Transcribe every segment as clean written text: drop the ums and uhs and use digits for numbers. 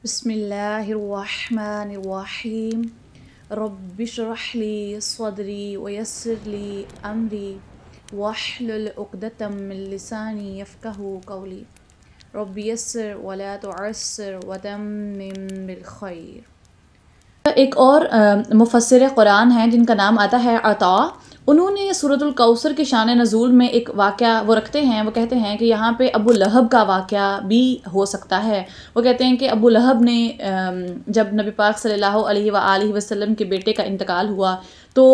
بسم اللہ الرحمن الرحیم رب اشرح لی صدری ویسر لی امری واحلل عقدۃ من لسانی یفقہوا قولی رب یسر ولا تعسر وتمم بالخیر۔ ایک اور مفسر قرآن ہیں جن کا نام آتا ہے عطا، انہوں نے سورۃ الکوثر کے شان نزول میں ایک واقعہ وہ رکھتے ہیں، وہ کہتے ہیں کہ یہاں پہ ابو لہب کا واقعہ بھی ہو سکتا ہے۔ وہ کہتے ہیں کہ ابو لہب نے جب نبی پاک صلی اللہ علیہ وآلہ وسلم کے بیٹے کا انتقال ہوا تو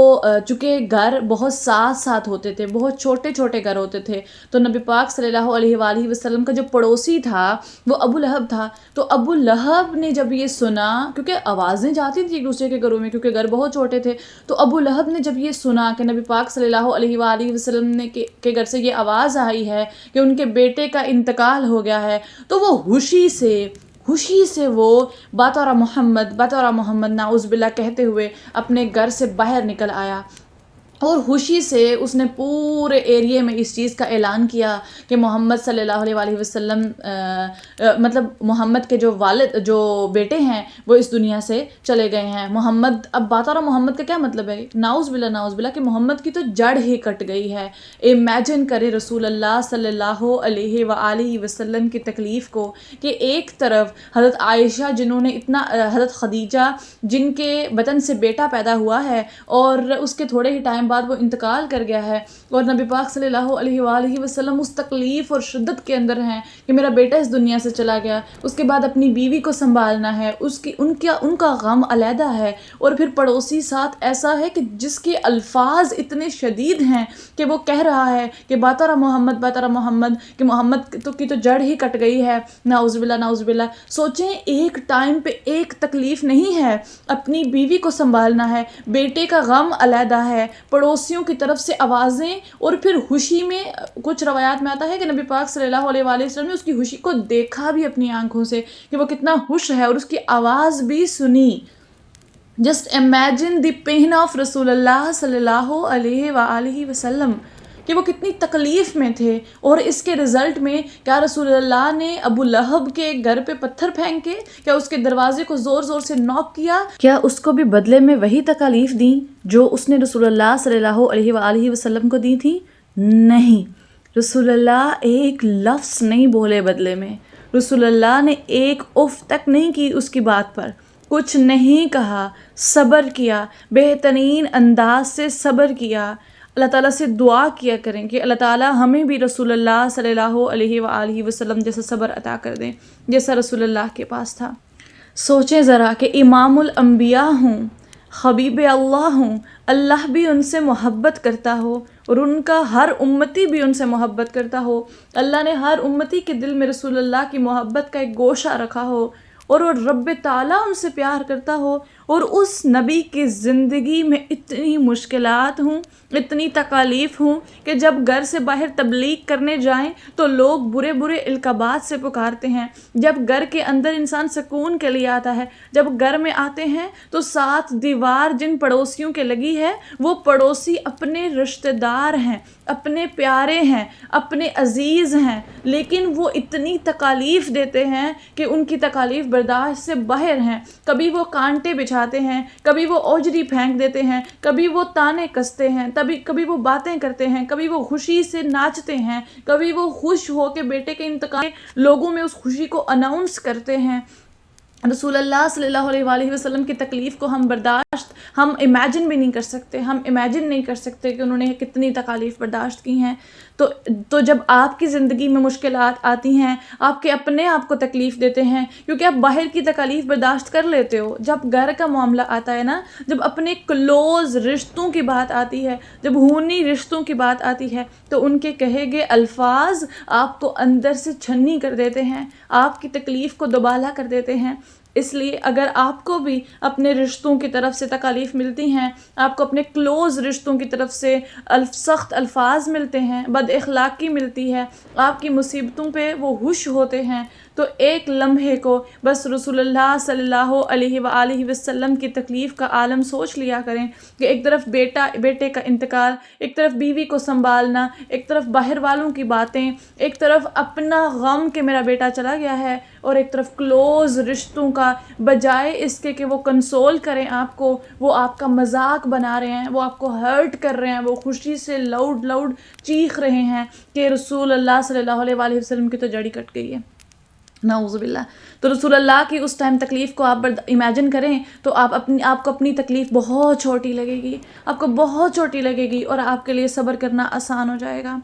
چونکہ گھر بہت ساتھ ساتھ ہوتے تھے، بہت چھوٹے چھوٹے گھر ہوتے تھے، تو نبی پاک صلی اللہ علیہ وآلہ وسلم کا جو پڑوسی تھا وہ ابو لہب تھا۔ تو ابو لہب نے جب یہ سنا، کیونکہ آوازیں جاتی تھیں ایک دوسرے کے گھروں میں کیونکہ گھر بہت چھوٹے تھے، تو ابو لہب نے جب یہ سنا کہ نبی پاک صلی اللہ علیہ وآلہ وسلم نے کے گھر سے یہ آواز آئی ہے کہ ان کے بیٹے کا انتقال ہو گیا ہے، تو وہ خوشی سے وہ بطر محمد نعوذ باللہ کہتے ہوئے اپنے گھر سے باہر نکل آیا، اور خوشی سے اس نے پورے ایریے میں اس چیز کا اعلان کیا کہ محمد صلی اللہ علیہ وآلہ وسلم مطلب محمد کے جو بیٹے ہیں وہ اس دنیا سے چلے گئے ہیں۔ محمد، اب باتارہ محمد کا کیا مطلب ہے؟ نعوذ باللہ کہ محمد کی تو جڑ ہی کٹ گئی ہے۔ امیجن کرے رسول اللہ صلی اللہ علیہ وآلہ وسلم کی تکلیف کو کہ ایک طرف حضرت عائشہ جنہوں نے اتنا، حضرت خدیجہ جن کے بطن سے بیٹا پیدا ہوا ہے اور اس کے تھوڑے ہی ٹائم بعد وہ انتقال کر گیا ہے، اور نبی پاک صلی اللہ علیہ وآلہ وسلم اس تکلیف اور شدت کے اندر ہیں کہ میرا بیٹا اس دنیا سے چلا گیا، اس کے بعد اپنی بیوی کو سنبھالنا ہے، ان کا غم علیحدہ ہے، اور پھر پڑوسی ساتھ ایسا ہے کہ جس کے الفاظ اتنے شدید ہیں کہ وہ کہہ رہا ہے کہ باتارہ محمد کہ محمد کی تو جڑ ہی کٹ گئی ہے، نعوذ باللہ۔ سوچیں ایک ٹائم پہ ایک تکلیف نہیں ہے، اپنی بیوی کو سنبھالنا ہے، بیٹے کا غم علیحدہ ہے، پڑوسیوں کی طرف سے آوازیں، اور پھر خوشی میں کچھ روایات میں آتا ہے کہ نبی پاک صلی اللہ علیہ وآلہ وسلم نے اس کی خوشی کو دیکھا بھی اپنی آنکھوں سے کہ وہ کتنا خوش ہے، اور اس کی آواز بھی سنی۔ Just imagine the pain of رسول اللہ صلی اللہ علیہ وآلہ وسلم کہ وہ کتنی تکلیف میں تھے، اور اس کے رزلٹ میں کیا رسول اللہ نے ابو لہب کے گھر پہ پتھر پھینکے؟ کیا اس کے دروازے کو زور زور سے نوک کیا؟ کیا اس کو بھی بدلے میں وہی تکالیف دیں جو اس نے رسول اللہ صلی اللہ علیہ وآلہ وسلم کو دی تھی؟ نہیں، رسول اللہ ایک لفظ نہیں بولے بدلے میں، رسول اللہ نے ایک اف تک نہیں کی اس کی بات پر، کچھ نہیں کہا، صبر کیا، بہترین انداز سے صبر کیا۔ اللہ تعالیٰ سے دعا کیا کریں کہ اللہ تعالیٰ ہمیں بھی رسول اللہ صلی اللہ علیہ وآلہ وسلم جیسا صبر عطا کر دیں جیسا رسول اللہ کے پاس تھا۔ سوچیں ذرا کہ امام الانبیاء ہوں، حبیب اللہ ہوں، اللہ بھی ان سے محبت کرتا ہو، اور ان کا ہر امتی بھی ان سے محبت کرتا ہو، اللہ نے ہر امتی کے دل میں رسول اللہ کی محبت کا ایک گوشہ رکھا ہو، اور وہ رب تعالیٰ ان سے پیار کرتا ہو، اور اس نبی کی زندگی میں اتنی مشکلات ہوں، اتنی تکالیف ہوں کہ جب گھر سے باہر تبلیغ کرنے جائیں تو لوگ برے برے القابات سے پکارتے ہیں، جب گھر کے اندر انسان سکون کے لیے آتا ہے، جب گھر میں آتے ہیں تو ساتھ دیوار جن پڑوسیوں کے لگی ہے وہ پڑوسی اپنے رشتہ دار ہیں، اپنے پیارے ہیں، اپنے عزیز ہیں، لیکن وہ اتنی تکالیف دیتے ہیں کہ ان کی تکالیف برداشت سے باہر ہیں۔ کبھی وہ کانٹے بچھاتے ہیں، کبھی وہ اوجری پھینک دیتے ہیں، کبھی وہ تانے کستے ہیں، کبھی وہ باتیں کرتے ہیں، کبھی وہ خوشی سے ناچتے ہیں، کبھی وہ خوش ہو کے بیٹے کے انتقال لوگوں میں اس خوشی کو اناؤنس کرتے ہیں۔ رسول اللہ صلی اللہ علیہ وآلہ وسلم کی تکلیف کو ہم امیجن بھی نہیں کر سکتے، ہم امیجن نہیں کر سکتے کہ انہوں نے کتنی تکالیف برداشت کی ہیں۔ تو جب آپ کی زندگی میں مشکلات آتی ہیں، آپ کے اپنے آپ کو تکلیف دیتے ہیں کیونکہ آپ باہر کی تکالیف برداشت کر لیتے ہو، جب گھر کا معاملہ آتا ہے نا، جب اپنے کلوز رشتوں کی بات آتی ہے، جب خونی رشتوں کی بات آتی ہے، تو ان کے کہے گئے الفاظ آپ کو اندر سے چھنی کر دیتے ہیں، آپ کی تکلیف کو دوبالا کر دیتے ہیں۔ اس لیے اگر آپ کو بھی اپنے رشتوں کی طرف سے تکالیف ملتی ہیں، آپ کو اپنے کلوز رشتوں کی طرف سے سخت الفاظ ملتے ہیں، بد اخلاقی ملتی ہے، آپ کی مصیبتوں پہ وہ ہوش ہوتے ہیں، تو ایک لمحے کو بس رسول اللہ صلی اللہ علیہ وآلہ وسلم کی تکلیف کا عالم سوچ لیا کریں کہ ایک طرف بیٹے کا انتقال، ایک طرف بیوی کو سنبھالنا، ایک طرف باہر والوں کی باتیں، ایک طرف اپنا غم کہ میرا بیٹا چلا گیا ہے، اور ایک طرف کلوز رشتوں کا، بجائے اس کے کہ وہ کنسول کریں آپ کو، وہ آپ کا مذاق بنا رہے ہیں، وہ آپ کو ہرٹ کر رہے ہیں، وہ خوشی سے لاؤڈ چیخ رہے ہیں کہ رسول اللہ صلی اللہ علیہ وآلہ وسلم کی تو جڑی کٹ گئی ہے، نعوذ باللہ۔ تو رسول اللہ کی اس ٹائم تکلیف کو آپ امیجن کریں تو آپ کو اپنی تکلیف بہت چھوٹی لگے گی، آپ کو بہت چھوٹی لگے گی، اور آپ کے لیے صبر کرنا آسان ہو جائے گا،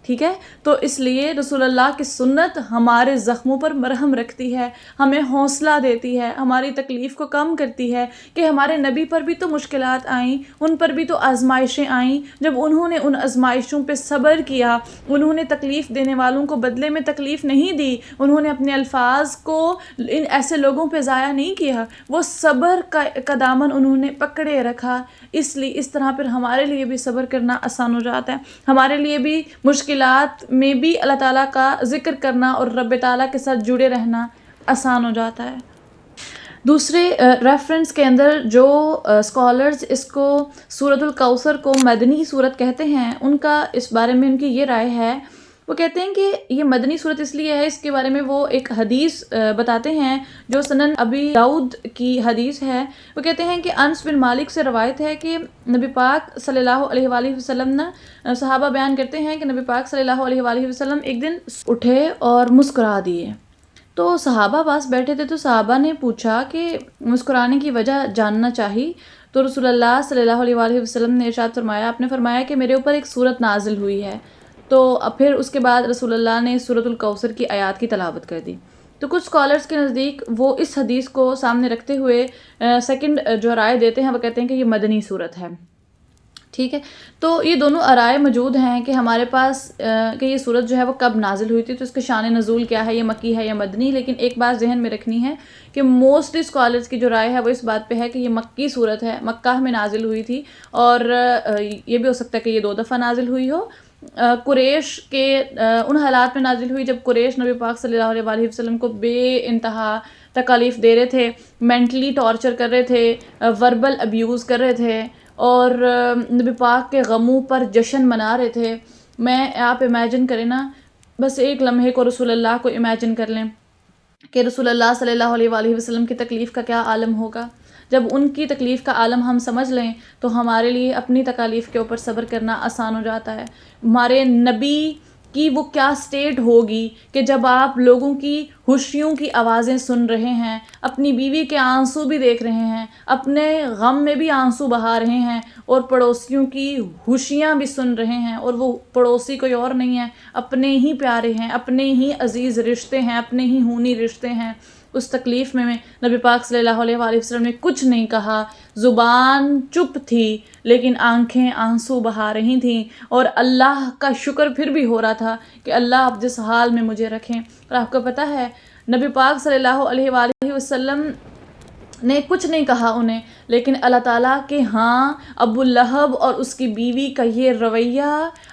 ٹھیک ہے؟ تو اس لیے رسول اللہ کی سنت ہمارے زخموں پر مرہم رکھتی ہے، ہمیں حوصلہ دیتی ہے، ہماری تکلیف کو کم کرتی ہے کہ ہمارے نبی پر بھی تو مشکلات آئیں، ان پر بھی تو آزمائشیں آئیں، جب انہوں نے ان آزمائشوں پہ صبر کیا، انہوں نے تکلیف دینے والوں کو بدلے میں تکلیف نہیں دی، انہوں نے اپنے الفاظ کو ان ایسے لوگوں پہ ضائع نہیں کیا، وہ صبر کا دامن انہوں نے پکڑے رکھا، اس لیے اس طرح پھر ہمارے لیے بھی صبر کرنا آسان ہو جاتا ہے، ہمارے لیے بھی مشکلات میں بھی اللہ تعالیٰ کا ذکر کرنا اور رب تعالیٰ کے ساتھ جڑے رہنا آسان ہو جاتا ہے۔ دوسرے ریفرنس کے اندر جو اسکالرز اس کو سورۃ الکوثر کو مدنی سورت کہتے ہیں، ان کا اس بارے میں ان کی یہ رائے ہے، وہ کہتے ہیں کہ یہ مدنی صورت اس لیے ہے، اس کے بارے میں وہ ایک حدیث بتاتے ہیں جو سنن ابی داؤد کی حدیث ہے، وہ کہتے ہیں کہ انس بن مالک سے روایت ہے کہ نبی پاک صلی اللہ علیہ وآلہ وسلم نے، صحابہ بیان کرتے ہیں کہ نبی پاک صلی اللہ علیہ وآلہ وسلم ایک دن اٹھے اور مسکرا دیے، تو صحابہ پاس بیٹھے تھے، تو صحابہ نے پوچھا کہ مسکرانے کی وجہ جاننا چاہی، تو رسول اللہ صلی اللہ علیہ وآلہ وسلم نے ارشاد فرمایا، آپ نے فرمایا کہ میرے اوپر ایک سورت نازل ہوئی ہے، تو پھر اس کے بعد رسول اللہ نے سورۃ الکوثر کی آیات کی تلاوت کر دی۔ تو کچھ اسکالرس کے نزدیک وہ اس حدیث کو سامنے رکھتے ہوئے سیکنڈ جو رائے دیتے ہیں، وہ کہتے ہیں کہ یہ مدنی صورت ہے، ٹھیک ہے؟ تو یہ دونوں رائے موجود ہیں کہ ہمارے پاس کہ یہ صورت جو ہے وہ کب نازل ہوئی تھی، تو اس کے شان نزول کیا ہے، یہ مکی ہے یا مدنی، لیکن ایک بات ذہن میں رکھنی ہے کہ موسٹلی اسکالرس کی جو رائے ہے وہ اس بات پہ ہے کہ یہ مکی صورت ہے، مکہ میں نازل ہوئی تھی، اور یہ بھی ہو سکتا ہے کہ یہ 2 دفعہ نازل ہوئی ہو، قریش کے ان حالات میں نازل ہوئی جب قریش نبی پاک صلی اللہ علیہ وآلہ وسلم کو بے انتہا تکالیف دے رہے تھے، مینٹلی ٹارچر کر رہے تھے، وربل ابیوز کر رہے تھے، اور نبی پاک کے غموں پر جشن منا رہے تھے۔ آپ امیجن کریں نا، بس ایک لمحے کو رسول اللہ کو امیجن کر لیں کہ رسول اللہ صلی اللہ علیہ وآلہ وسلم کی تکلیف کا کیا عالم ہوگا، جب ان کی تکلیف کا عالم ہم سمجھ لیں تو ہمارے لیے اپنی تکالیف کے اوپر صبر کرنا آسان ہو جاتا ہے۔ ہمارے نبی کی وہ کیا سٹیٹ ہوگی کہ جب آپ لوگوں کی خوشیوں کی آوازیں سن رہے ہیں، اپنی بیوی کے آنسو بھی دیکھ رہے ہیں، اپنے غم میں بھی آنسو بہا رہے ہیں، اور پڑوسیوں کی خوشیاں بھی سن رہے ہیں، اور وہ پڑوسی کوئی اور نہیں ہے، اپنے ہی پیارے ہیں، اپنے ہی عزیز رشتے ہیں، اپنے ہی خونی رشتے ہیں۔ اس تکلیف میں نبی پاک صلی اللہ علیہ وآلہ وسلم نے کچھ نہیں کہا، زبان چپ تھی لیکن آنکھیں آنسو بہا رہی تھیں، اور اللہ کا شکر پھر بھی ہو رہا تھا کہ اللہ آپ جس حال میں مجھے رکھیں۔ اور آپ کو پتہ ہے نبی پاک صلی اللہ علیہ وآلہ وسلم نے کچھ نہیں کہا انہیں، لیکن اللہ تعالیٰ کے ہاں ابو لہب اور اس کی بیوی کا یہ رویہ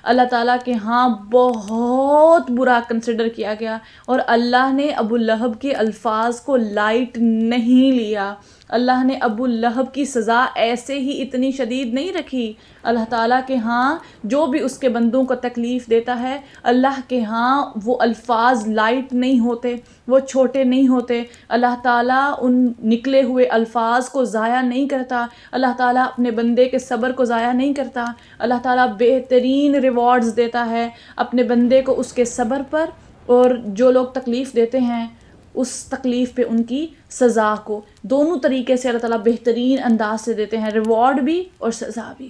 اللہ تعالیٰ کے ہاں بہت برا کنسیڈر کیا گیا، اور اللہ نے ابو لہب کے الفاظ کو لائٹ نہیں لیا، اللہ نے ابو لہب کی سزا ایسے ہی اتنی شدید نہیں رکھی۔ اللہ تعالیٰ کے ہاں جو بھی اس کے بندوں کو تکلیف دیتا ہے، اللہ کے ہاں وہ الفاظ لائٹ نہیں ہوتے، وہ چھوٹے نہیں ہوتے، اللہ تعالیٰ ان نکلے ہوئے الفاظ کو ضائع نہیں کرتا، اللہ تعالیٰ اپنے بندے کے صبر کو ضائع نہیں کرتا، اللہ تعالیٰ بہترین ریوارڈز دیتا ہے اپنے بندے کو اس کے صبر پر، اور جو لوگ تکلیف دیتے ہیں اس تکلیف پہ ان کی سزا کو، دونوں طریقے سے اللہ تعالیٰ بہترین انداز سے دیتے ہیں، ریوارڈ بھی اور سزا بھی۔